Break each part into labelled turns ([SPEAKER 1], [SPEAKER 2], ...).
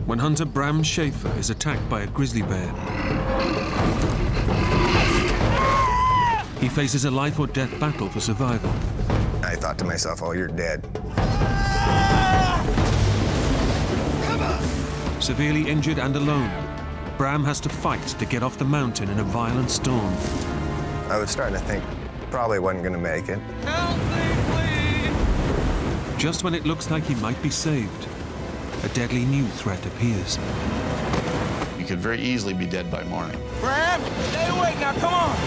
[SPEAKER 1] when hunter Bram Schaefer is attacked by a grizzly bear. He faces a life or death battle for survival.
[SPEAKER 2] I thought to myself, oh, you're dead.
[SPEAKER 1] Severely injured and alone, Bram has to fight to get off the mountain in a violent storm.
[SPEAKER 2] I was starting to think probably wasn't going to make it.
[SPEAKER 3] Help me, please!
[SPEAKER 1] Just when it looks like he might be saved, a deadly new threat appears.
[SPEAKER 4] You could very easily be dead by morning.
[SPEAKER 3] Bram, stay awake now, come on!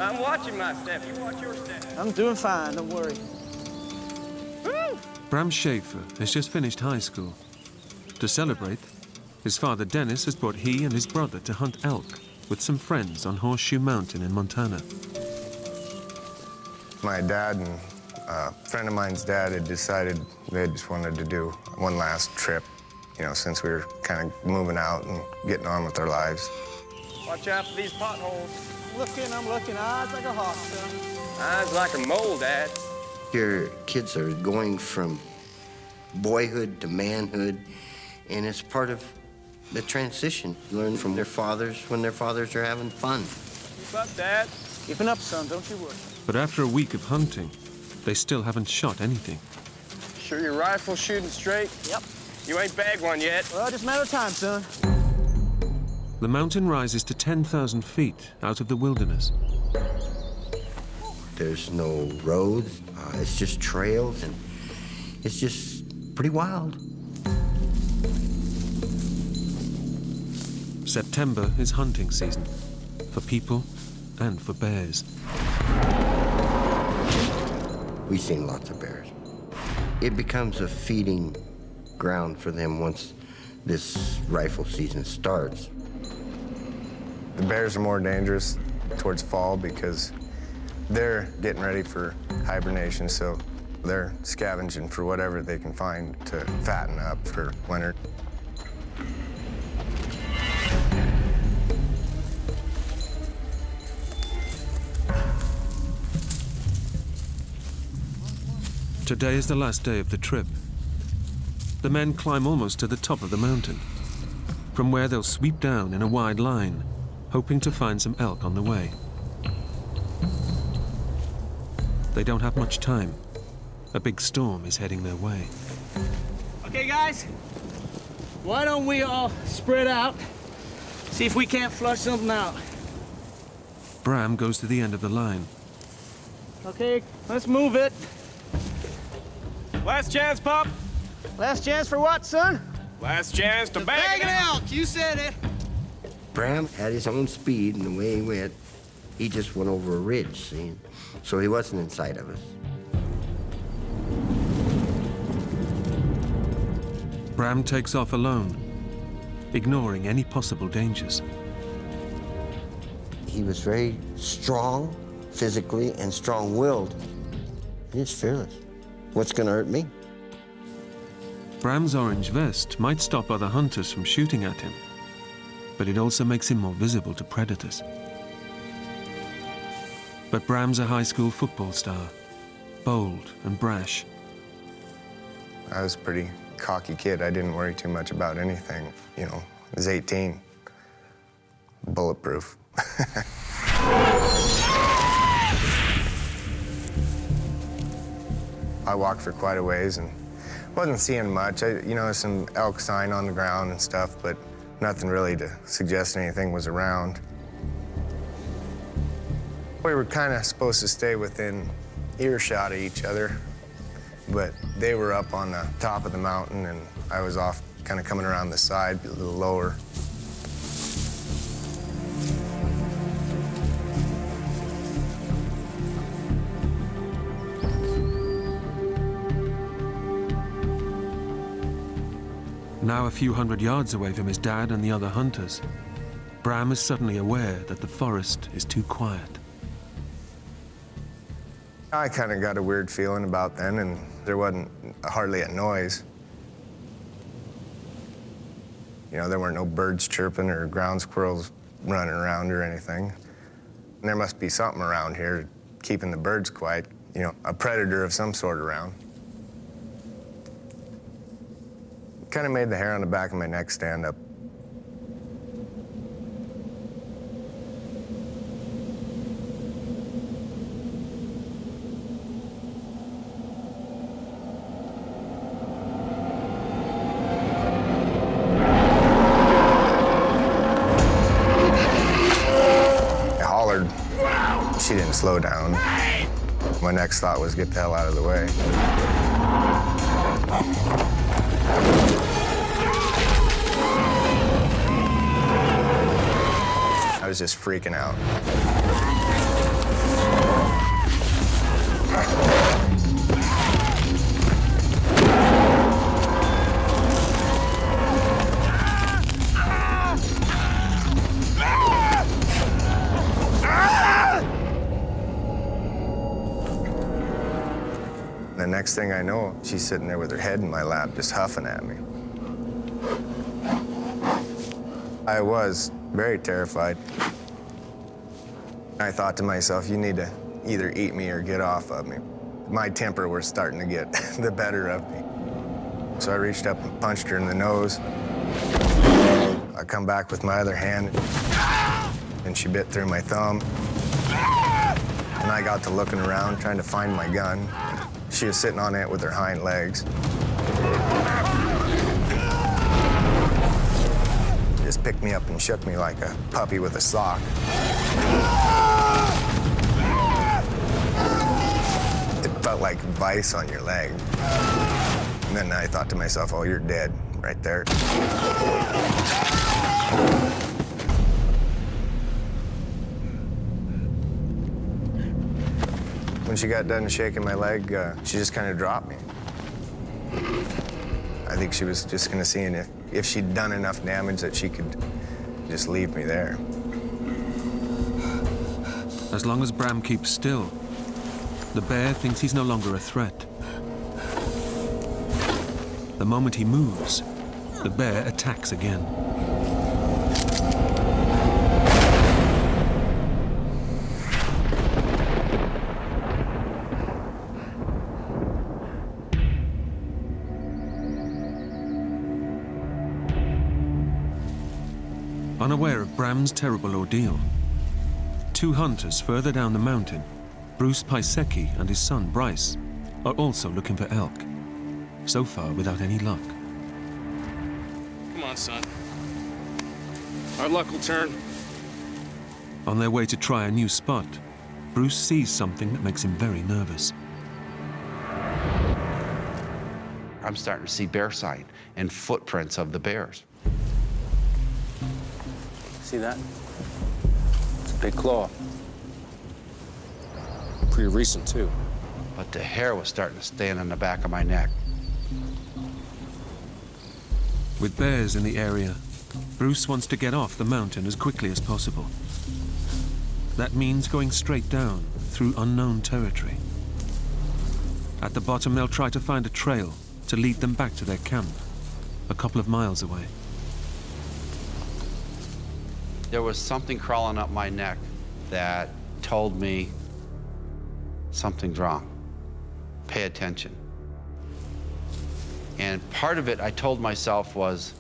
[SPEAKER 5] I'm watching my step. You watch your step.
[SPEAKER 3] I'm doing fine, don't worry.
[SPEAKER 1] Bram Schaefer has just finished high school. To celebrate, his father Dennis has brought he and his brother to hunt elk with some friends on Horseshoe Mountain in Montana.
[SPEAKER 2] My dad and a friend of mine's dad had decided they just wanted to do one last trip, you know, since we were kind of moving out and getting on with our lives.
[SPEAKER 5] Watch out for these potholes.
[SPEAKER 3] I'm looking. Eyes like a hawk, son.
[SPEAKER 5] Eyes like a mole, Dad.
[SPEAKER 6] Your kids are going from boyhood to manhood, and it's part of the transition. You learn from their fathers when their fathers are having fun.
[SPEAKER 5] Keep up, Dad.
[SPEAKER 3] Keeping up, son, don't you worry.
[SPEAKER 1] But after a week of hunting, they still haven't shot anything.
[SPEAKER 5] Sure your rifle's shooting straight?
[SPEAKER 3] Yep.
[SPEAKER 5] You ain't bagged one yet.
[SPEAKER 3] Well, just a matter of time, son.
[SPEAKER 1] The mountain rises to 10,000 feet out of the wilderness.
[SPEAKER 6] There's no roads, it's just trails, and it's just pretty wild.
[SPEAKER 1] September is hunting season, for people and for bears.
[SPEAKER 6] We've seen lots of bears. It becomes a feeding ground for them once this rifle season starts.
[SPEAKER 2] The bears are more dangerous towards fall because they're getting ready for hibernation, so they're scavenging for whatever they can find to fatten up for winter.
[SPEAKER 1] Today is the last day of the trip. The men climb almost to the top of the mountain, from where they'll sweep down in a wide line, hoping to find some elk on the way. They don't have much time. A big storm is heading their way.
[SPEAKER 3] Okay, guys, why don't we all spread out, see if we can't flush something out.
[SPEAKER 1] Bram goes to the end of the line.
[SPEAKER 3] Okay, let's move it.
[SPEAKER 5] Last chance, Pop.
[SPEAKER 3] Last chance for what, son?
[SPEAKER 5] Last chance to bag
[SPEAKER 3] Bag
[SPEAKER 5] it
[SPEAKER 3] an
[SPEAKER 5] out.
[SPEAKER 3] elk, you said it.
[SPEAKER 6] Bram had his own speed, and the way he went, he just went over a ridge, see? So he wasn't in sight of us.
[SPEAKER 1] Bram takes off alone, ignoring any possible dangers.
[SPEAKER 6] He was very strong physically and strong-willed. He's fearless. What's gonna hurt me?
[SPEAKER 1] Bram's orange vest might stop other hunters from shooting at him, but it also makes him more visible to predators. But Bram's a high school football star, bold and brash.
[SPEAKER 2] I was a pretty cocky kid. I didn't worry too much about anything. You know, I was 18, bulletproof. I walked for quite a ways and wasn't seeing much. You know, some elk sign on the ground and stuff, but nothing really to suggest anything was around. We were kind of supposed to stay within earshot of each other, but they were up on the top of the mountain and I was off kind of coming around the side, a little lower.
[SPEAKER 1] Now a few hundred yards away from his dad and the other hunters, Bram is suddenly aware that the forest is too quiet.
[SPEAKER 2] I kind of got a weird feeling about then, and there wasn't hardly a noise. You know, there weren't no birds chirping or ground squirrels running around or anything. And there must be something around here keeping the birds quiet, you know, a predator of some sort around. Kind of made the hair on the back of my neck stand up. I hollered. She didn't slow down. My next thought was get the hell out of the way. I was just freaking out. The next thing I know, she's sitting there with her head in my lap, just huffing at me. I was very terrified. I thought to myself, you need to either eat me or get off of me. My temper was starting to get the better of me. So I reached up and punched her in the nose. I come back with my other hand, and she bit through my thumb. And I got to looking around, trying to find my gun. She was sitting on it with her hind legs. Just picked me up and shook me like a puppy with a sock. It felt like vice on your leg. And then I thought to myself, oh, you're dead right there. When she got done shaking my leg, she just kind of dropped me. I think she was just gonna see if she'd done enough damage that she could just leave me there.
[SPEAKER 1] As long as Bram keeps still, the bear thinks he's no longer a threat. The moment he moves, the bear attacks again. Unaware of Bram's terrible ordeal, two hunters further down the mountain, Bruce Pisecki and his son Bryce, are also looking for elk. So far, without any luck.
[SPEAKER 5] Come on, son. Our luck will turn.
[SPEAKER 1] On their way to try a new spot, Bruce sees something that makes him very nervous.
[SPEAKER 4] I'm starting to see bear sign and footprints of the bears.
[SPEAKER 5] See that? It's a big claw. Pretty recent, too.
[SPEAKER 4] But the hair was starting to stand on the back of my neck.
[SPEAKER 1] With bears in the area, Bruce wants to get off the mountain as quickly as possible. That means going straight down through unknown territory. At the bottom, they'll try to find a trail to lead them back to their camp, a couple of miles away.
[SPEAKER 4] There was something crawling up my neck that told me something's wrong. Pay attention. And part of it I told myself was,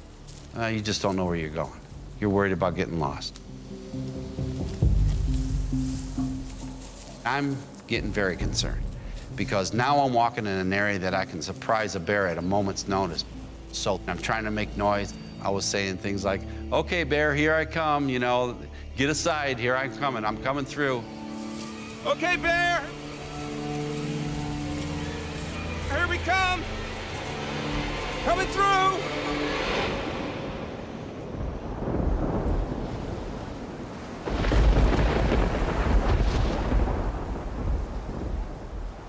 [SPEAKER 4] you just don't know where you're going. You're worried about getting lost. I'm getting very concerned because now I'm walking in an area that I can surprise a bear at a moment's notice. So I'm trying to make noise. I was saying things like, okay, bear, here I come, you know, get aside, here I'm coming through.
[SPEAKER 5] Okay, bear! Here we come! Coming through!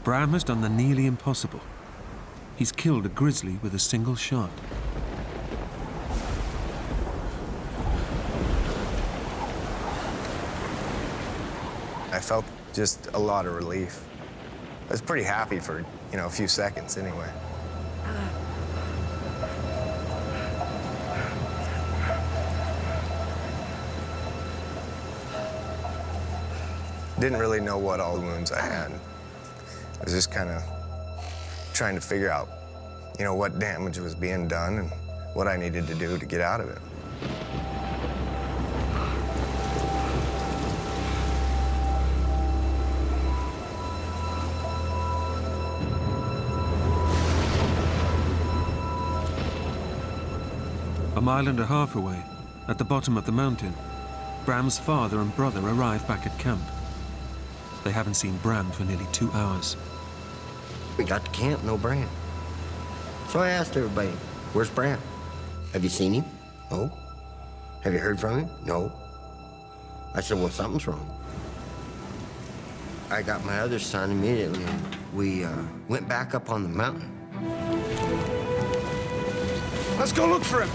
[SPEAKER 1] Bram has done the nearly impossible. He's killed a grizzly with a single shot.
[SPEAKER 2] I felt just a lot of relief. I was pretty happy for, a few seconds anyway. Didn't really know what all the wounds I had. I was just kind of trying to figure out, what damage was being done and what I needed to do to get out of it.
[SPEAKER 1] A mile and a half away, at the bottom of the mountain, Bram's father and brother arrive back at camp. They haven't seen Bram for nearly 2 hours.
[SPEAKER 6] We got to camp, no Bram. So I asked everybody, where's Bram? Have you seen him? No. Have you heard from him? No. I said, well, something's wrong. I got my other son immediately, and we went back up on the mountain.
[SPEAKER 3] Let's go look for him.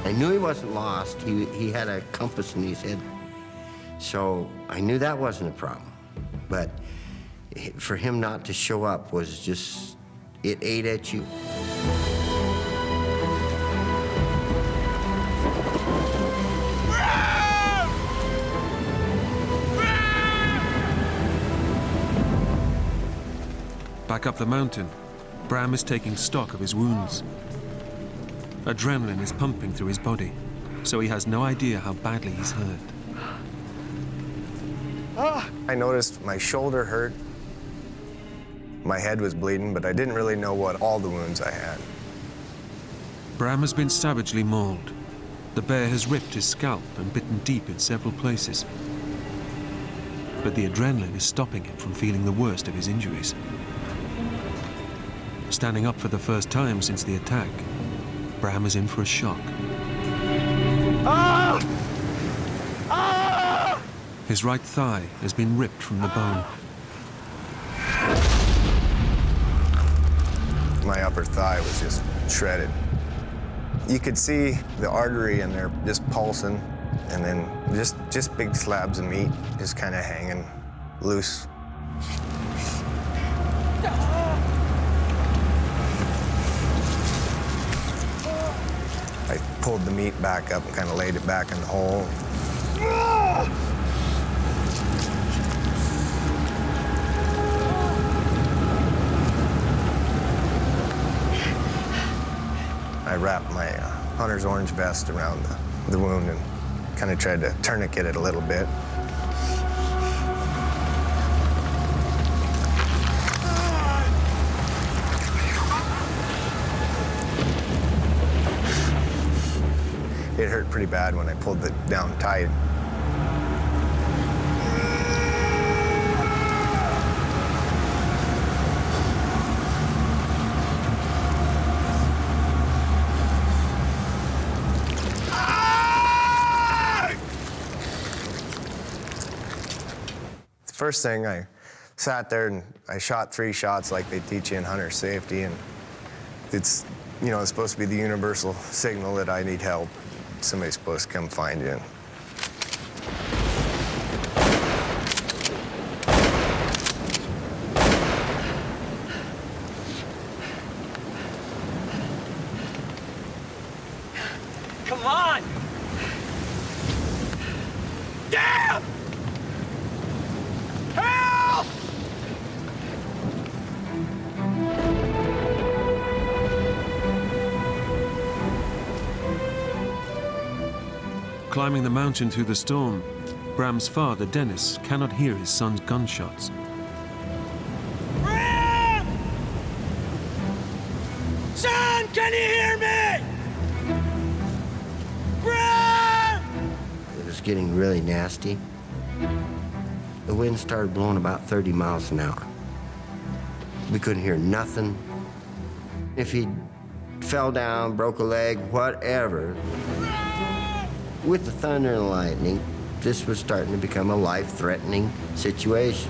[SPEAKER 6] I knew he wasn't lost. He had a compass in his head. So I knew that wasn't a problem. But for him not to show up was just, it ate at you.
[SPEAKER 1] Back up the mountain, Bram is taking stock of his wounds. Adrenaline is pumping through his body, so he has no idea how badly he's hurt.
[SPEAKER 2] I noticed my shoulder hurt. My head was bleeding, but I didn't really know what all the wounds I had.
[SPEAKER 1] Bram has been savagely mauled. The bear has ripped his scalp and bitten deep in several places. But the adrenaline is stopping him from feeling the worst of his injuries. Standing up for the first time since the attack, Bram is in for a shock. His right thigh has been ripped from the bone.
[SPEAKER 2] My upper thigh was just shredded. You could see the artery in there just pulsing, and then just big slabs of meat just kind of hanging loose. I pulled the meat back up and kind of laid it back in the hole. I wrapped my hunter's orange vest around the wound and kind of tried to tourniquet it a little bit. It hurt pretty bad when I pulled it down tight. First thing, I sat there and I shot 3 shots like they teach you in hunter safety, and it's, it's supposed to be the universal signal that I need help. Somebody's supposed to come find you.
[SPEAKER 3] Come on! Damn! Help!
[SPEAKER 1] Climbing the mountain through the storm, Bram's father, Dennis, cannot hear his son's gunshots.
[SPEAKER 3] Bram! Son, can you hear me? Bram!
[SPEAKER 6] It was getting really nasty. The wind started blowing about 30 miles an hour. We couldn't hear nothing. If he fell down, broke a leg, whatever, with the thunder and lightning, this was starting to become a life-threatening situation.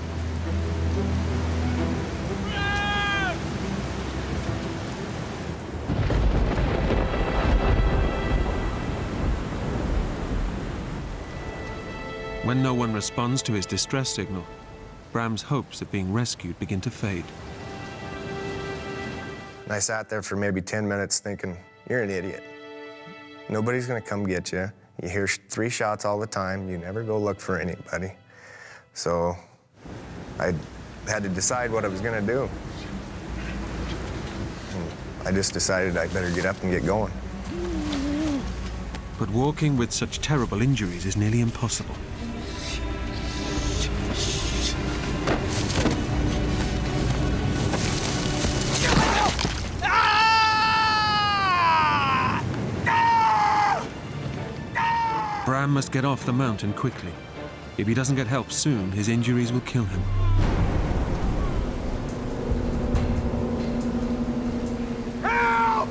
[SPEAKER 1] When no one responds to his distress signal, Bram's hopes of being rescued begin to fade.
[SPEAKER 2] And I sat there for maybe 10 minutes thinking, you're an idiot. Nobody's gonna come get you. You hear 3 shots all the time. You never go look for anybody. So I had to decide what I was gonna do. And I just decided I better get up and get going.
[SPEAKER 1] But walking with such terrible injuries is nearly impossible. Bram must get off the mountain quickly. If he doesn't get help soon, his injuries will kill him.
[SPEAKER 3] Help!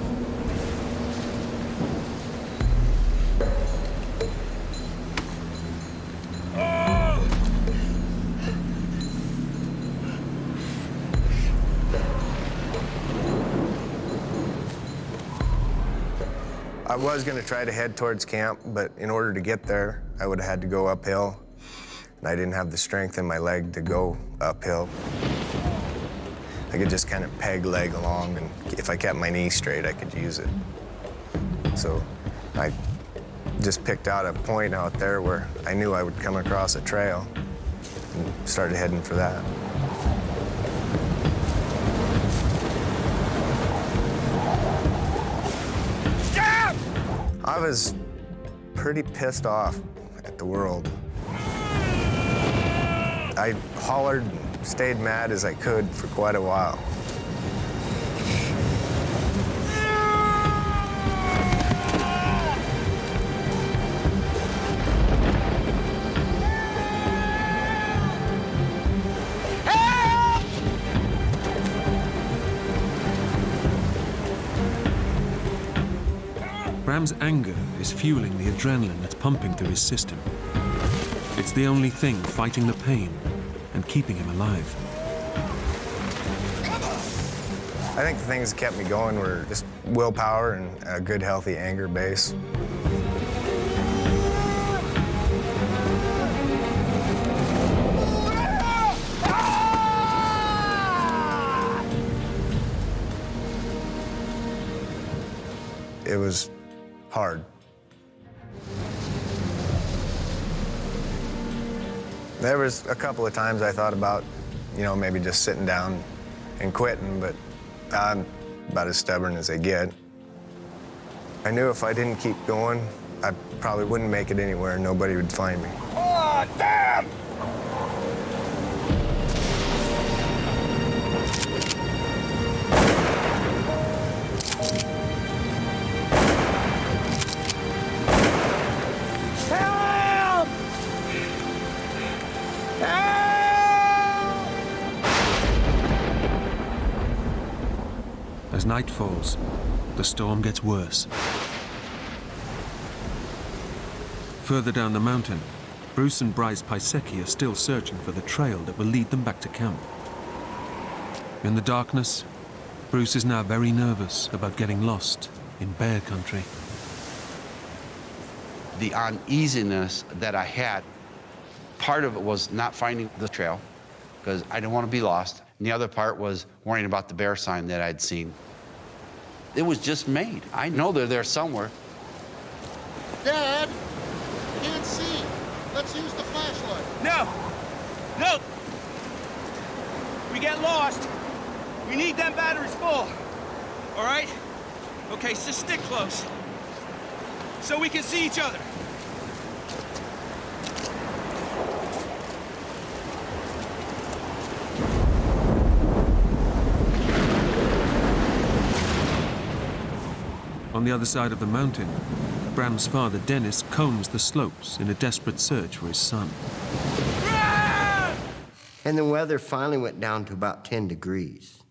[SPEAKER 2] I was gonna try to head towards camp, but in order to get there, I would have had to go uphill. And I didn't have the strength in my leg to go uphill. I could just kind of peg leg along, and if I kept my knee straight, I could use it. So I just picked out a point out there where I knew I would come across a trail and started heading for that. I was pretty pissed off at the world. I hollered and stayed mad as I could for quite a while.
[SPEAKER 1] Bram's anger is fueling the adrenaline that's pumping through his system. It's the only thing fighting the pain and keeping him alive.
[SPEAKER 2] I think the things that kept me going were just willpower and a good, healthy anger base. It was hard. There was a couple of times I thought about, maybe just sitting down and quitting, but I'm about as stubborn as they get. I knew if I didn't keep going, I probably wouldn't make it anywhere and nobody would find me.
[SPEAKER 3] Oh, damn!
[SPEAKER 1] As night falls, the storm gets worse. Further down the mountain, Bruce and Bryce Pisecki are still searching for the trail that will lead them back to camp. In the darkness, Bruce is now very nervous about getting lost in bear country.
[SPEAKER 4] The uneasiness that I had, part of it was not finding the trail, because I didn't want to be lost. And the other part was worrying about the bear sign that I'd seen. It was just made. I know they're there somewhere.
[SPEAKER 7] Dad, can't see. Let's use the flashlight.
[SPEAKER 3] No! No! We get lost. We need them batteries full. All right? Okay, so stick close. So we can see each other.
[SPEAKER 1] On the other side of the mountain, Bram's father, Dennis, combs the slopes in a desperate search for his son.
[SPEAKER 6] And the weather finally went down to about 10 degrees.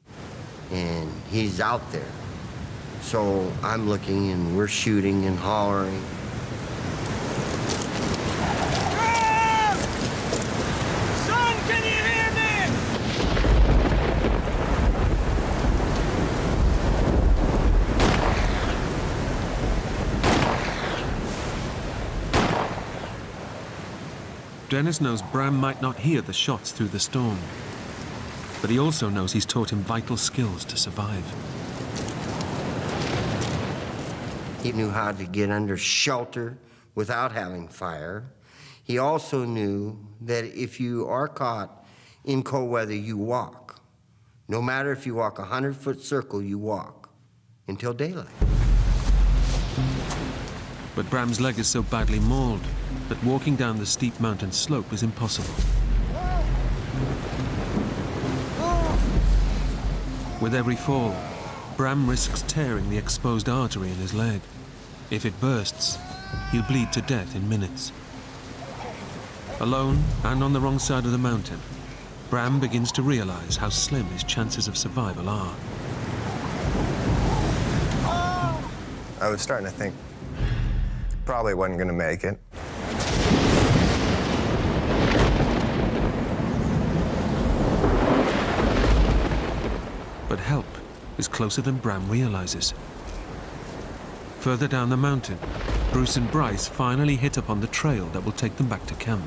[SPEAKER 6] And he's out there. So I'm looking and we're shooting and hollering.
[SPEAKER 3] Son, can you hear me?
[SPEAKER 1] Dennis knows Bram might not hear the shots through the storm, but he also knows he's taught him vital skills to survive.
[SPEAKER 6] He knew how to get under shelter without having fire. He also knew that if you are caught in cold weather, you walk. No matter if you walk a 100-foot circle, you walk until daylight.
[SPEAKER 1] But Bram's leg is so badly mauled that walking down the steep mountain slope is impossible. With every fall, Bram risks tearing the exposed artery in his leg. If it bursts, he'll bleed to death in minutes. Alone and on the wrong side of the mountain, Bram begins to realize how slim his chances of survival are.
[SPEAKER 2] I was starting to think probably wasn't going to make it.
[SPEAKER 1] But help is closer than Bram realizes. Further down the mountain, Bruce and Bryce finally hit upon the trail that will take them back to camp.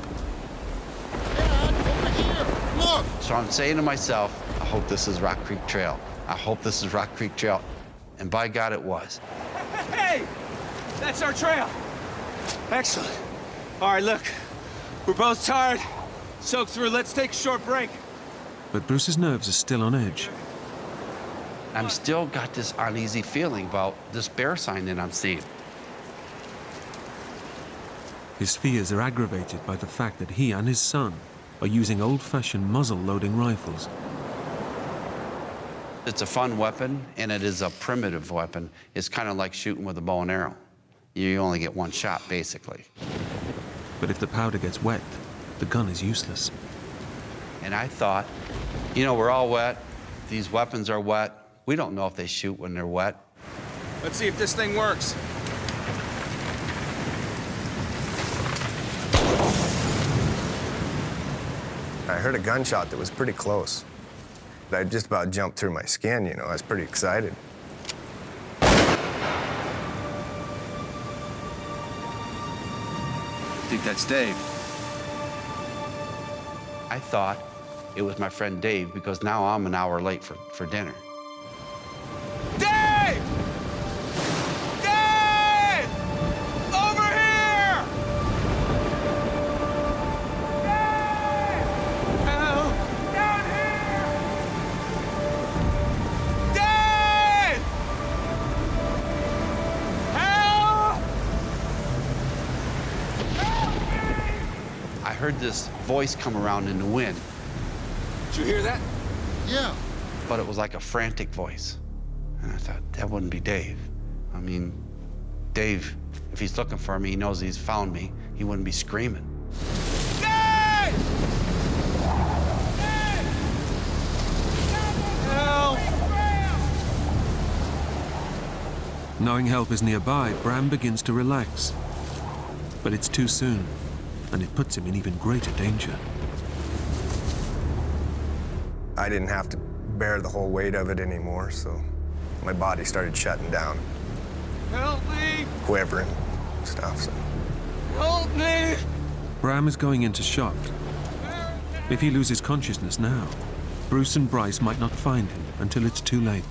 [SPEAKER 7] Dad, over here! Look!
[SPEAKER 4] So I'm saying to myself, I hope this is Rock Creek Trail. I hope this is Rock Creek Trail. And by God, it was.
[SPEAKER 3] Hey! That's our trail. Excellent. All right, look. We're both tired, soaked through. Let's take a short break.
[SPEAKER 1] But Bruce's nerves are still on edge.
[SPEAKER 4] I'm still got this uneasy feeling about this bear sign that I'm seeing.
[SPEAKER 1] His fears are aggravated by the fact that he and his son are using old-fashioned muzzle-loading rifles.
[SPEAKER 4] It's a fun weapon, and it is a primitive weapon. It's kind of like shooting with a bow and arrow. You only get one shot, basically.
[SPEAKER 1] But if the powder gets wet, the gun is useless.
[SPEAKER 4] And I thought, you know, we're all wet. These weapons are wet. We don't know if they shoot when they're wet.
[SPEAKER 3] Let's see if this thing works.
[SPEAKER 2] I heard a gunshot that was pretty close. I just about jumped through my skin, you know. I was pretty excited.
[SPEAKER 3] I think that's Dave.
[SPEAKER 4] I thought it was my friend Dave because now I'm an hour late for dinner.
[SPEAKER 3] Dave! Dave! Over here! Dave! Help! Down here! Dave! Help! Help me!
[SPEAKER 4] I heard this voice come around in the wind,
[SPEAKER 3] Did you hear that?
[SPEAKER 7] Yeah.
[SPEAKER 4] but it was like a frantic voice. And I thought, that wouldn't be Dave. I mean, Dave, if he's looking for me, he knows he's found me. He wouldn't be screaming.
[SPEAKER 3] Dave! Dave! Help!
[SPEAKER 1] Knowing help is nearby, Bram begins to relax. But it's too soon, and it puts him in even greater danger.
[SPEAKER 2] I didn't have to bear the whole weight of it anymore, so my body started shutting down,
[SPEAKER 3] Help me!
[SPEAKER 2] quivering, stuff. So
[SPEAKER 3] Help me!
[SPEAKER 1] Bram is going into shock. If he loses consciousness now, Bruce and Bryce might not find him until it's too late.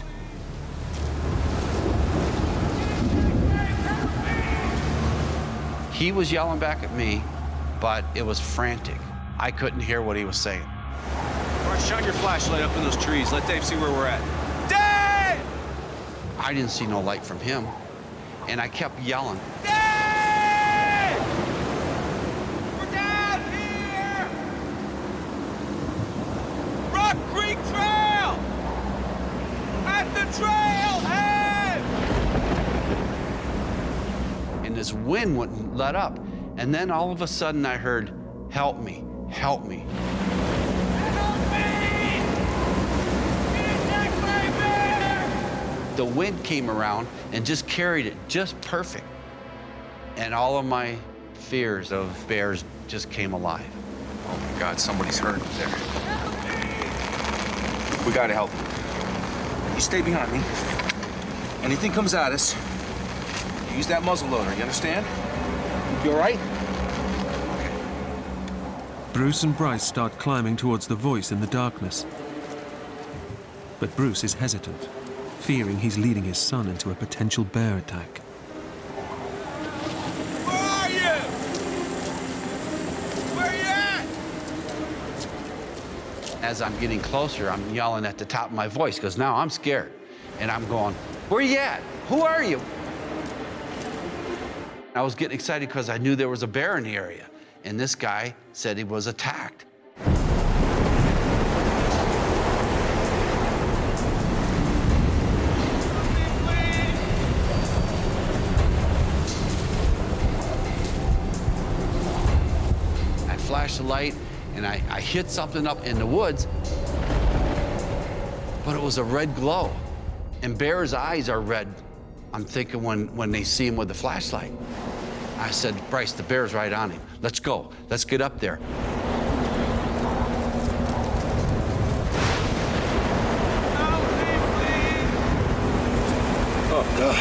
[SPEAKER 4] He was yelling back at me, but it was frantic. I couldn't hear what he was saying.
[SPEAKER 3] All right, shine your flashlight up in those trees. Let Dave see where we're at. Dave!
[SPEAKER 4] I didn't see no light from him, and I kept yelling.
[SPEAKER 3] Dave! We're down here! Rock Creek Trail! At the trailhead!
[SPEAKER 4] And this wind wouldn't let up. And then all of a sudden I heard, help me, help me.
[SPEAKER 3] Help me! Get attacked by a bear!
[SPEAKER 4] The wind came around and just carried it just perfect. And all of my fears of bears just came alive.
[SPEAKER 8] Oh my God, somebody's hurt there. We gotta help you. You stay behind me. Anything comes at us, use that muzzle loader, you understand? You all right?
[SPEAKER 1] Bruce and Bryce start climbing towards the voice in the darkness. But Bruce is hesitant, fearing he's leading his son into a potential bear attack.
[SPEAKER 3] Where are you? Where you at?
[SPEAKER 4] As I'm getting closer, I'm yelling at the top of my voice because now I'm scared. And I'm going, where you at? Who are you? I was getting excited because I knew there was a bear in the area. And this guy said he was attacked. I flashed the light and I hit something up in the woods, but it was a red glow. And bears' eyes are red, I'm thinking, when they see him with the flashlight. I said, Bryce, the bear's right on him. Let's go. Let's get up there.
[SPEAKER 3] Help me, please.
[SPEAKER 8] Oh, God.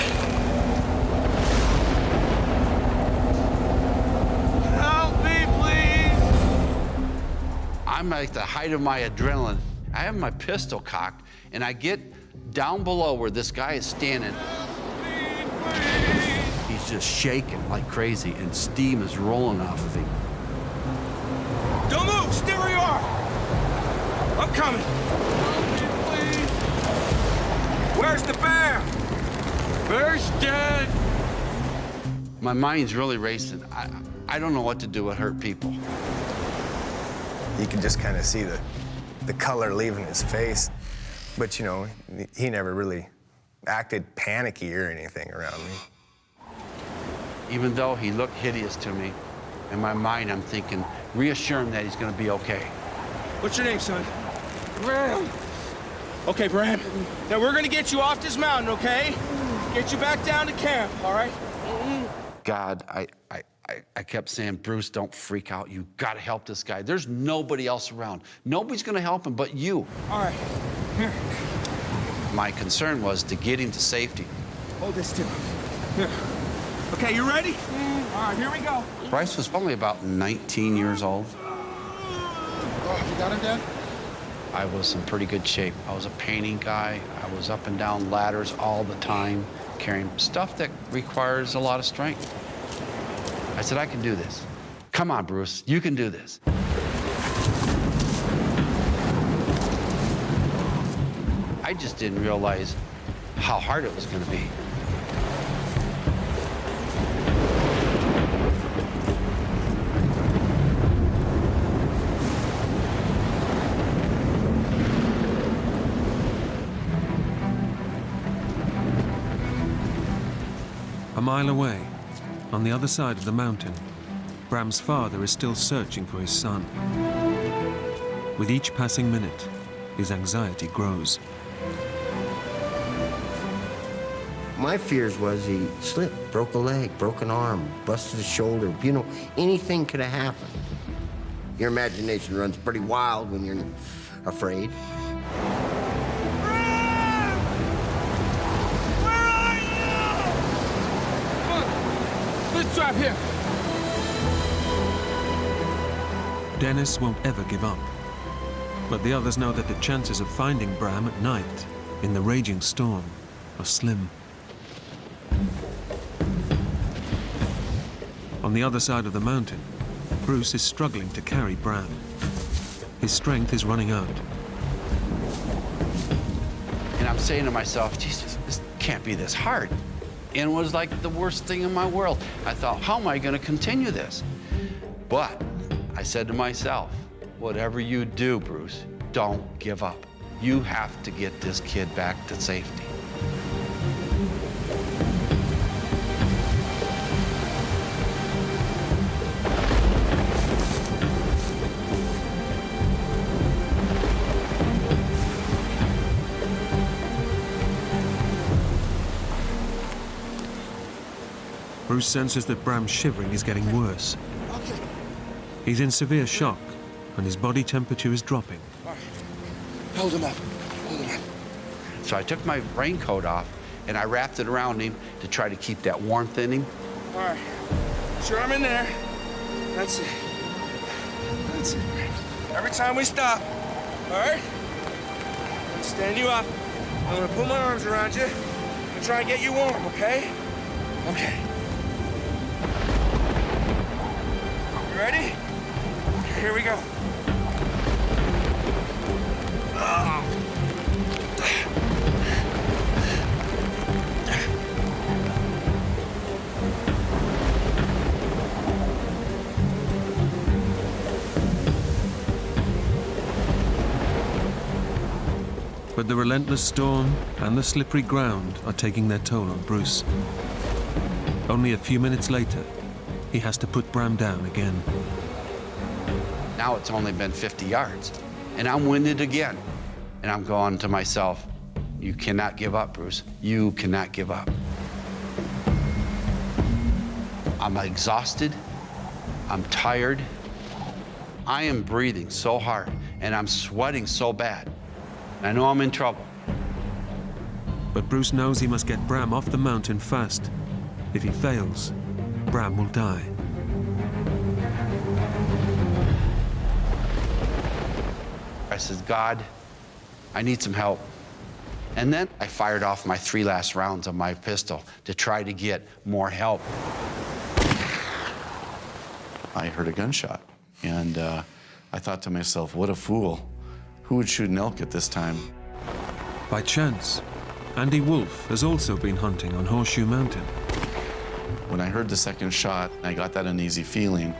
[SPEAKER 3] Help me, please.
[SPEAKER 4] I'm at the height of my adrenaline. I have my pistol cocked, and I get down below where this guy is standing. He's just shaking like crazy, and steam is rolling off of him.
[SPEAKER 3] Don't move. Stay where you are. I'm coming. Help me, please. Where's the bear? Bear's dead.
[SPEAKER 4] My mind's really racing. I don't know what to do with hurt people.
[SPEAKER 2] You can just kind of see the color leaving his face. But, you know, he never really acted panicky or anything around me.
[SPEAKER 4] Even though he looked hideous to me, in my mind I'm thinking, reassure him that he's gonna be okay.
[SPEAKER 3] What's your name, son? Bram. Okay, Bram. Now we're gonna get you off this mountain, okay? Get you back down to camp, all right?
[SPEAKER 4] God, I kept saying, Bruce, don't freak out. You gotta help this guy. There's nobody else around. Nobody's gonna help him but you.
[SPEAKER 3] All right. Here.
[SPEAKER 4] My concern was to get him to safety.
[SPEAKER 3] Hold this too. Here. Okay, you ready? All right, here we go.
[SPEAKER 4] Bryce was only about 19 years old.
[SPEAKER 7] Oh, have you got him, Dad?
[SPEAKER 4] I was in pretty good shape. I was a painting guy. I was up and down ladders all the time, carrying stuff that requires a lot of strength. I said, I can do this. Come on, Bruce, you can do this. I just didn't realize how hard it was going to be.
[SPEAKER 1] A mile away, on the other side of the mountain, Bram's father is still searching for his son. With each passing minute, his anxiety grows.
[SPEAKER 6] My fears was he slipped, broke a leg, broke an arm, busted a shoulder. You know, anything could have happened. Your imagination runs pretty wild when you're afraid.
[SPEAKER 3] Let's drive here.
[SPEAKER 1] Dennis won't ever give up. But the others know that the chances of finding Bram at night, in the raging storm, are slim. On the other side of the mountain, Bruce is struggling to carry Bram. His strength is running out.
[SPEAKER 4] And I'm saying to myself, Jesus, this can't be this hard. And it was like the worst thing in my world. I thought, how am I going to continue this? But I said to myself, whatever you do, Bruce, don't give up. You have to get this kid back to safety.
[SPEAKER 1] Bruce senses that Bram's shivering is getting worse.
[SPEAKER 3] Okay.
[SPEAKER 1] He's in severe shock, and his body temperature is dropping.
[SPEAKER 3] All right. Hold him up. Hold him up.
[SPEAKER 4] So I took my raincoat off and I wrapped it around him to try to keep that warmth in him.
[SPEAKER 3] All right. Put your arm in there. That's it. That's it. Every time we stop, all right? I'm gonna stand you up. I'm gonna put my arms around you and try and get you warm, okay? Okay. You ready? Here we go.
[SPEAKER 1] But the relentless storm and the slippery ground are taking their toll on Bruce. Only a few minutes later, he has to put Bram down again.
[SPEAKER 4] Now it's only been 50 yards, and I'm winded again. And I'm going to myself, you cannot give up, Bruce. You cannot give up. I'm exhausted. I'm tired. I am breathing so hard, and I'm sweating so bad. I know I'm in trouble.
[SPEAKER 1] But Bruce knows he must get Bram off the mountain fast. If he fails, Bram will die.
[SPEAKER 4] I said, God, I need some help. And then I fired off my 3 last rounds of my pistol to try to get more help.
[SPEAKER 9] I heard a gunshot, and I thought to myself, what a fool. Who would shoot an elk at this time?
[SPEAKER 1] By chance, Andy Wolf has also been hunting on Horseshoe Mountain.
[SPEAKER 9] When I heard the second shot, I got that uneasy feeling.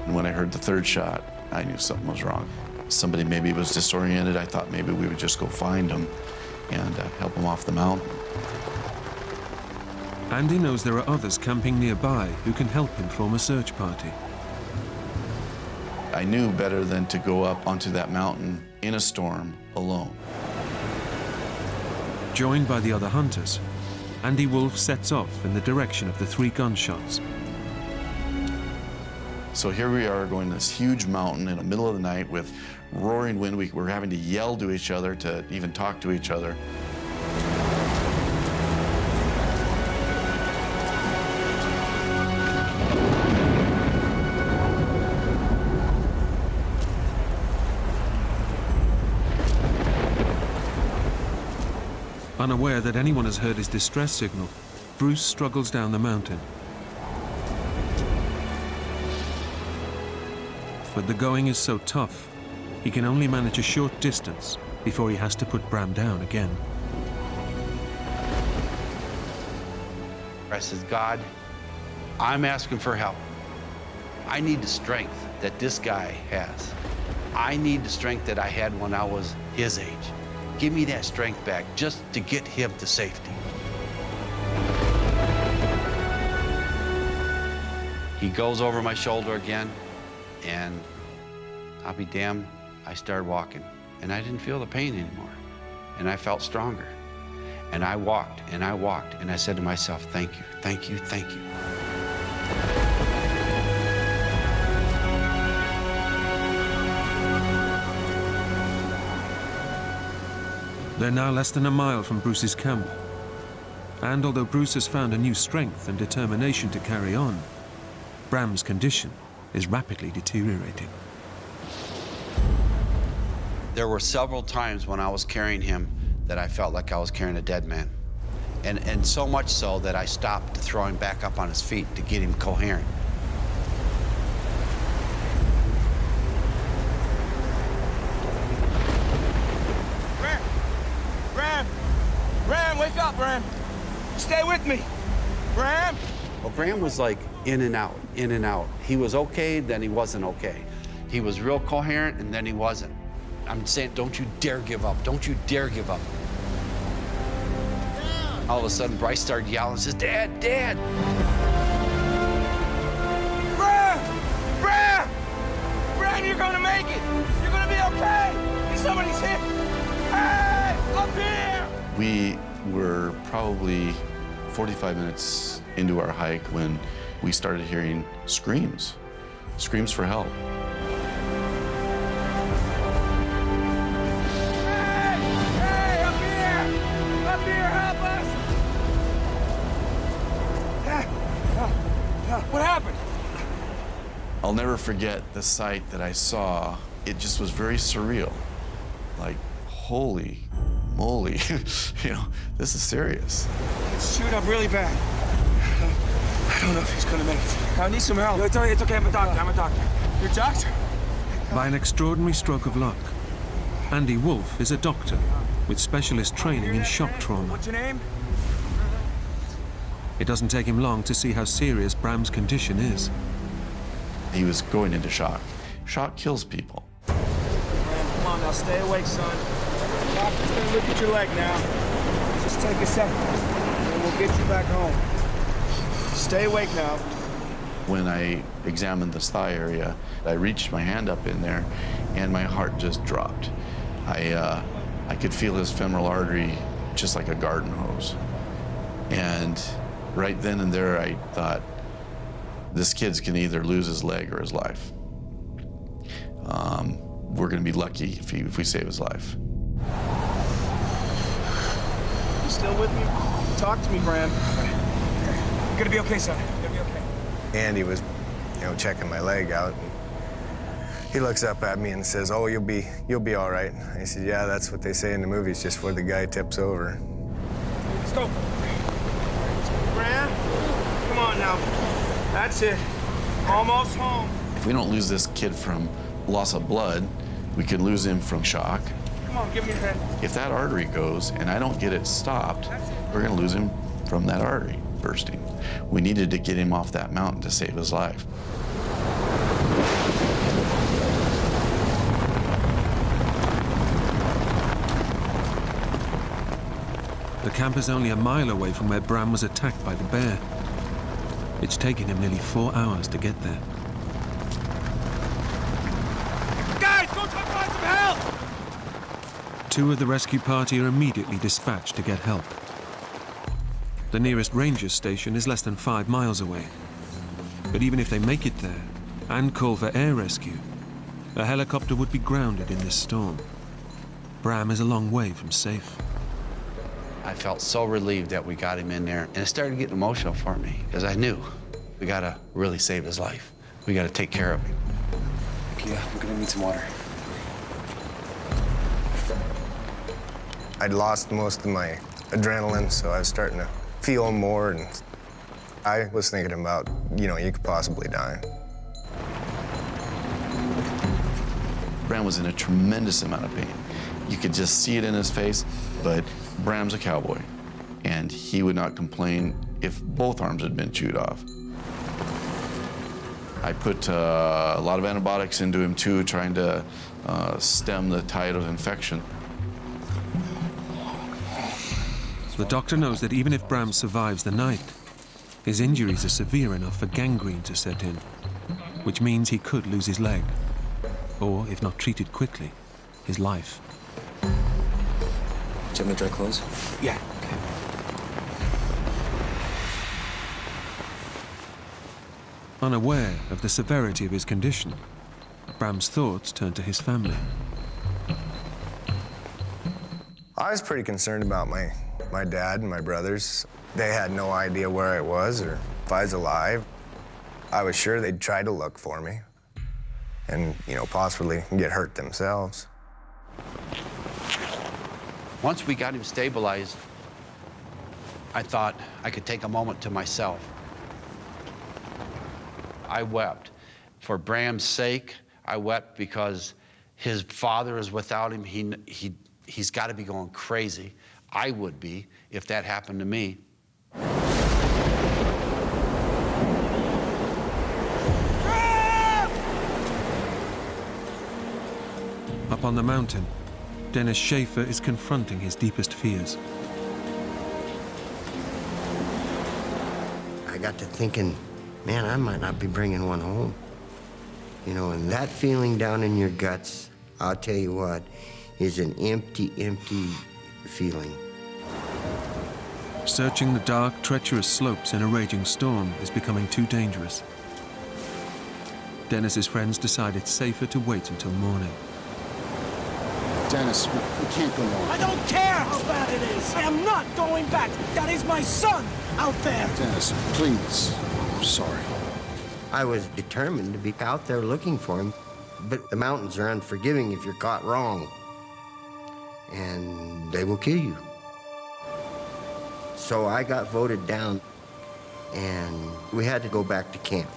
[SPEAKER 9] And when I heard the third shot, I knew something was wrong. Somebody maybe was disoriented. I thought maybe we would just go find him and help him off the mountain.
[SPEAKER 1] Andy knows there are others camping nearby who can help him form a search party.
[SPEAKER 9] I knew better than to go up onto that mountain in a storm alone.
[SPEAKER 1] Joined by the other hunters, Andy Wolf sets off in the direction of the 3 gunshots.
[SPEAKER 9] So here we are going this huge mountain in the middle of the night with roaring wind. We're having to yell to each other to even talk to each other.
[SPEAKER 1] Unaware that anyone has heard his distress signal, Bruce struggles down the mountain. But the going is so tough, he can only manage a short distance before he has to put Bram down again.
[SPEAKER 4] I said, God, I'm asking for help. I need the strength that this guy has. I need the strength that I had when I was his age. Give me that strength back just to get him to safety. He goes over my shoulder again, and I'll be damned, I started walking. And I didn't feel the pain anymore. And I felt stronger. And I walked, and I walked, and I said to myself, thank you, thank you, thank you.
[SPEAKER 1] They're now less than a mile from Bruce's camp. And although Bruce has found a new strength and determination to carry on, Bram's condition is rapidly deteriorating.
[SPEAKER 4] There were several times when I was carrying him that I felt like I was carrying a dead man. And so much so that I stopped to throw him back up on his feet to get him coherent.
[SPEAKER 3] Bram, wake up, Bram. Stay with me. Bram?
[SPEAKER 4] Well, Bram was like in and out, in and out. He was okay, then he wasn't okay. He was real coherent, and then he wasn't. I'm saying, don't you dare give up. Don't you dare give up. All of a sudden, Bryce started yelling and says, Dad, Dad!
[SPEAKER 3] Bram! Bram! Bram, you're gonna make it! You're gonna be okay! And somebody's hit! Hey! Up here!
[SPEAKER 9] We were probably 45 minutes into our hike when we started hearing screams for help.
[SPEAKER 3] Hey, up here! Up here, help us! What happened?
[SPEAKER 9] I'll never forget the sight that I saw. It just was very surreal. Like, holy moly, you know, this is serious.
[SPEAKER 8] It's chewed up really bad. I don't know if he's gonna make it. I need some help. It's okay, I'm a doctor. You're a doctor?
[SPEAKER 1] By an extraordinary stroke of luck, Andy Wolf is a doctor with specialist training in shock trauma.
[SPEAKER 8] What's your name?
[SPEAKER 1] It doesn't take him long to see how serious Bram's condition is.
[SPEAKER 9] He was going into shock. Shock kills people.
[SPEAKER 8] Man, come on now, stay awake, son. The doctor's gonna look at your leg now. Just take a second, and we'll get you back home. Stay awake now.
[SPEAKER 9] When I examined this thigh area, I reached my hand up in there, and my heart just dropped. I could feel his femoral artery just like a garden hose. And right then and there, I thought, this kid's can either lose his leg or his life. We're gonna be lucky if we save his life.
[SPEAKER 8] You still with me? Talk to me, Bram. You're gonna be okay, son. You're gonna be okay.
[SPEAKER 2] Andy was, checking my leg out. And he looks up at me and says, "Oh, you'll be all right." I said, "Yeah, that's what they say in the movies, just where the guy tips over."
[SPEAKER 8] Stop. Bram, come on now. That's it. Almost home.
[SPEAKER 9] If we don't lose this kid from loss of blood, we could lose him from shock.
[SPEAKER 8] Come on, give me your hand.
[SPEAKER 9] If that artery goes and I don't get it stopped, we're gonna lose him from that artery bursting. We needed to get him off that mountain to save his life.
[SPEAKER 1] The camp is only a mile away from where Bram was attacked by the bear. It's taken him nearly 4 hours to get there.
[SPEAKER 8] Guys, go try to find some help!
[SPEAKER 1] 2 of the rescue party are immediately dispatched to get help. The nearest ranger station is less than 5 miles away. But even if they make it there and call for air rescue, a helicopter would be grounded in this storm. Bram is a long way from safe.
[SPEAKER 4] I felt so relieved that we got him in there, and it started getting emotional for me, because I knew we gotta really save his life. We gotta take care of him.
[SPEAKER 8] Yeah, we're gonna need some water.
[SPEAKER 2] I'd lost most of my adrenaline, so I was starting to feel more, and I was thinking about, you could possibly die.
[SPEAKER 9] Bram was in a tremendous amount of pain. You could just see it in his face, but Bram's a cowboy, and he would not complain if both arms had been chewed off. I put a lot of antibiotics into him too, trying to stem the tide of infection.
[SPEAKER 1] The doctor knows that even if Bram survives the night, his injuries are severe enough for gangrene to set in, which means he could lose his leg, or, if not treated quickly, his life.
[SPEAKER 8] Do you have any dry clothes? Yeah. Okay.
[SPEAKER 1] Unaware of the severity of his condition, Bram's thoughts turn to his family.
[SPEAKER 2] I was pretty concerned about my dad and my brothers. They had no idea where I was or if I was alive. I was sure they'd try to look for me and, possibly get hurt themselves.
[SPEAKER 4] Once we got him stabilized, I thought I could take a moment to myself. I wept. For Bram's sake, I wept because his father is without him. He's got to be going crazy. I would be if that happened to me.
[SPEAKER 1] Up on the mountain, Dennis Schaefer is confronting his deepest fears.
[SPEAKER 6] I got to thinking, man, I might not be bringing one home. And that feeling down in your guts, I'll tell you what, is an empty, empty feeling.
[SPEAKER 1] Searching the dark, treacherous slopes in a raging storm is becoming too dangerous. Dennis's friends decide it's safer to wait until morning.
[SPEAKER 7] Dennis, we can't go on.
[SPEAKER 10] I don't care how bad it is. I am not going back. That is my son out there.
[SPEAKER 7] Dennis, please. I'm sorry.
[SPEAKER 6] I was determined to be out there looking for him, but the mountains are unforgiving if you're caught wrong, and they will kill you. So I got voted down, and we had to go back to camp.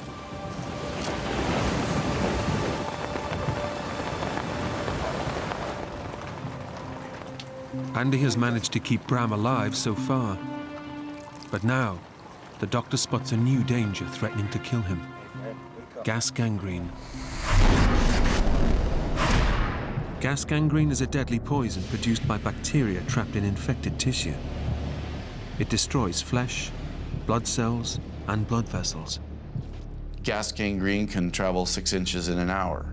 [SPEAKER 1] Andy has managed to keep Bram alive so far. But now, the doctor spots a new danger threatening to kill him. Gas gangrene. Gas gangrene is a deadly poison produced by bacteria trapped in infected tissue. It destroys flesh, blood cells, and blood vessels.
[SPEAKER 9] Gas gangrene can travel 6 inches in an hour.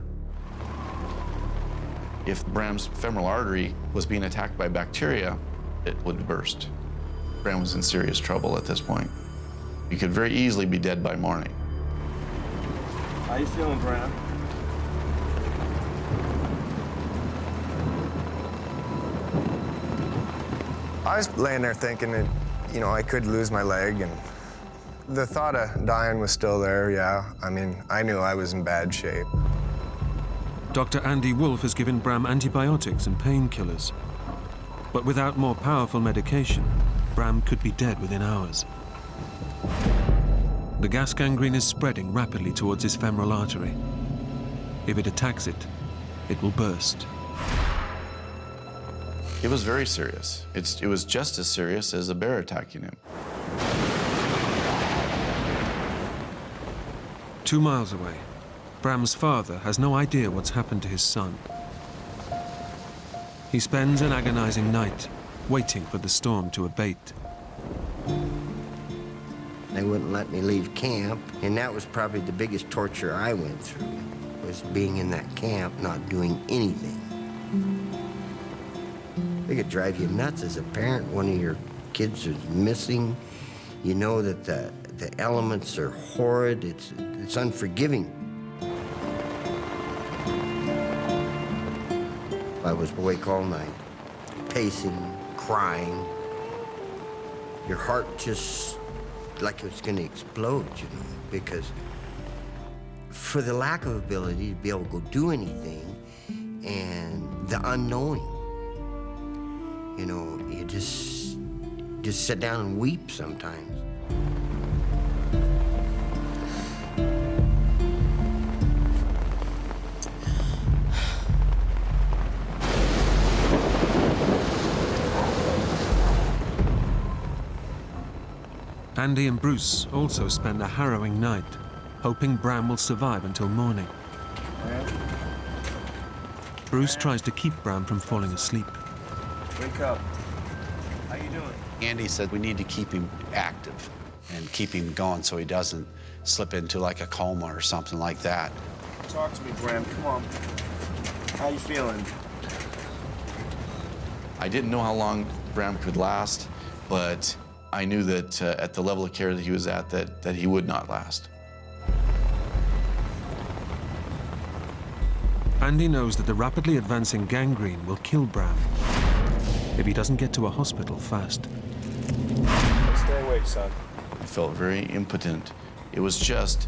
[SPEAKER 9] If Bram's femoral artery was being attacked by bacteria, it would burst. Bram was in serious trouble at this point. He could very easily be dead by morning.
[SPEAKER 8] How you feeling, Bram?
[SPEAKER 2] I was laying there thinking that, you know, I could lose my leg, and the thought of dying was still there, yeah. I mean, I knew I was in bad shape.
[SPEAKER 1] Dr. Andy Wolfe has given Bram antibiotics and painkillers. But without more powerful medication, Bram could be dead within hours. The gas gangrene is spreading rapidly towards his femoral artery. If it attacks it, it will burst.
[SPEAKER 9] It was very serious. It was just as serious as a bear attacking him.
[SPEAKER 1] 2 miles away, Bram's father has no idea what's happened to his son. He spends an agonizing night waiting for the storm to abate.
[SPEAKER 6] They wouldn't let me leave camp, and that was probably the biggest torture I went through, was being in that camp, not doing anything. They could drive you nuts as a parent. One of your kids is missing. You know that the elements are horrid. It's unforgiving. I was awake all night, pacing, crying. Your heart just like it was going to explode, you know, because for the lack of ability to be able to go do anything and the unknowing, you know, you just sit down and weep sometimes.
[SPEAKER 1] Andy and Bruce also spend a harrowing night, hoping Bram will survive until morning. Bruce tries to keep Bram from falling asleep.
[SPEAKER 8] Wake up. How you doing?
[SPEAKER 4] Andy said we need to keep him active and keep him going so he doesn't slip into like a coma or something like that.
[SPEAKER 8] Talk to me, Bram. Come on. How you feeling?
[SPEAKER 9] I didn't know how long Bram could last, but I knew that at the level of care that he was at, that he would not last.
[SPEAKER 1] Andy knows that the rapidly advancing gangrene will kill Bram if he doesn't get to a hospital fast.
[SPEAKER 8] Stay awake, son.
[SPEAKER 9] I felt very impotent. It was just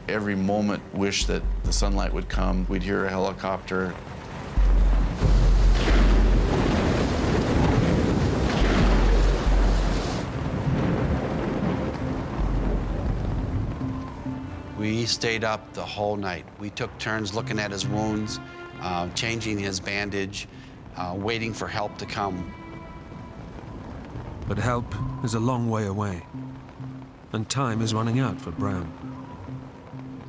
[SPEAKER 9] every moment wish that the sunlight would come. We'd hear a helicopter.
[SPEAKER 4] We stayed up the whole night. We took turns looking at his wounds, changing his bandage, waiting for help to come.
[SPEAKER 1] But help is a long way away, and time is running out for Bram.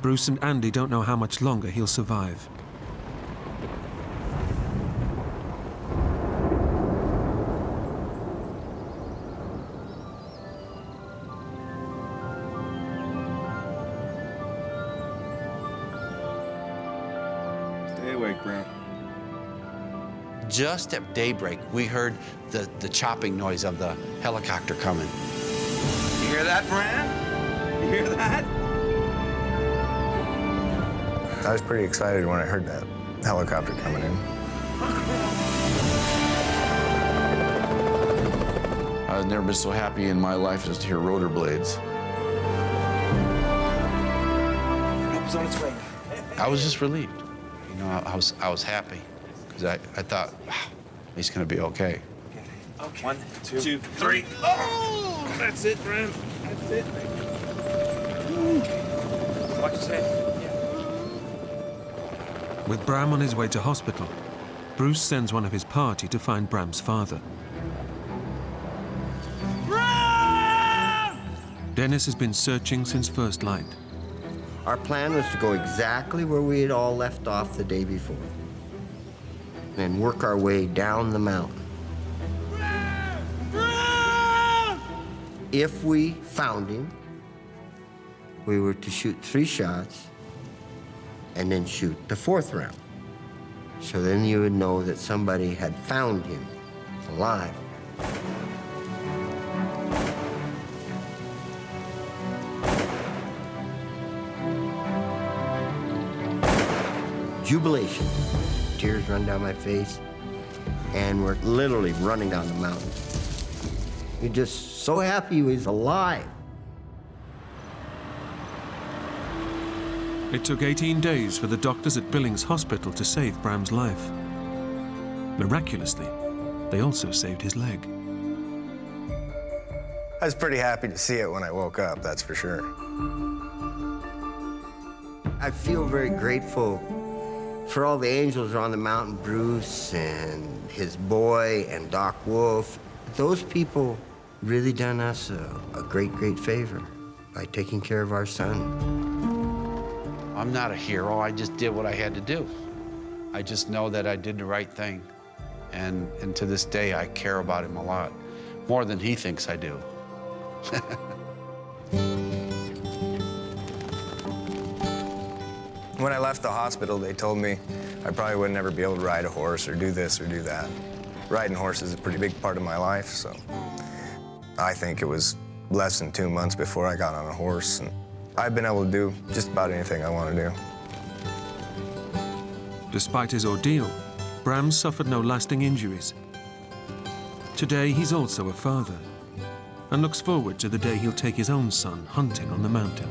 [SPEAKER 1] Bruce and Andy don't know how much longer he'll survive.
[SPEAKER 8] Stay awake, Bram.
[SPEAKER 4] Just at daybreak, we heard the chopping noise of the helicopter coming.
[SPEAKER 3] You hear that, Bram? You hear that?
[SPEAKER 2] I was pretty excited when I heard that helicopter coming in.
[SPEAKER 9] I've never been so happy in my life as to hear rotor blades.
[SPEAKER 8] He's on its way.
[SPEAKER 4] I was just relieved. You know, I was happy because I thought, wow, he's going to be okay.
[SPEAKER 8] Okay. 1, 2, 3. Oh! That's it, Bram. That's it. Watch his head. Yeah.
[SPEAKER 1] With Bram on his way to hospital, Bruce sends one of his party to find Bram's father.
[SPEAKER 10] Bram!
[SPEAKER 1] Dennis has been searching since first light.
[SPEAKER 6] Our plan was to go exactly where we had all left off the day before, and then work our way down the mountain. If we found him, we were to shoot 3 shots and then shoot the 4th round. So then you would know that somebody had found him alive. Jubilation. Tears run down my face, and we're literally running down the mountain. You're just so happy he was alive.
[SPEAKER 1] It took 18 days for the doctors at Billings Hospital to save Bram's life. Miraculously, they also saved his leg.
[SPEAKER 2] I was pretty happy to see it when I woke up, that's for sure.
[SPEAKER 6] I feel very grateful for all the angels around the mountain, Bruce and his boy and Doc Wolf. Those people really done us a great, great favor by taking care of our son.
[SPEAKER 4] I'm not a hero. I just did what I had to do. I just know that I did the right thing. And to this day, I care about him a lot, more than he thinks I do.
[SPEAKER 2] When I left the hospital, they told me I probably would never be able to ride a horse or do this or do that. Riding horses is a pretty big part of my life, so I think it was less than 2 months before I got on a horse, and I've been able to do just about anything I want to do.
[SPEAKER 1] Despite his ordeal, Bram suffered no lasting injuries. Today, he's also a father and looks forward to the day he'll take his own son hunting on the mountain.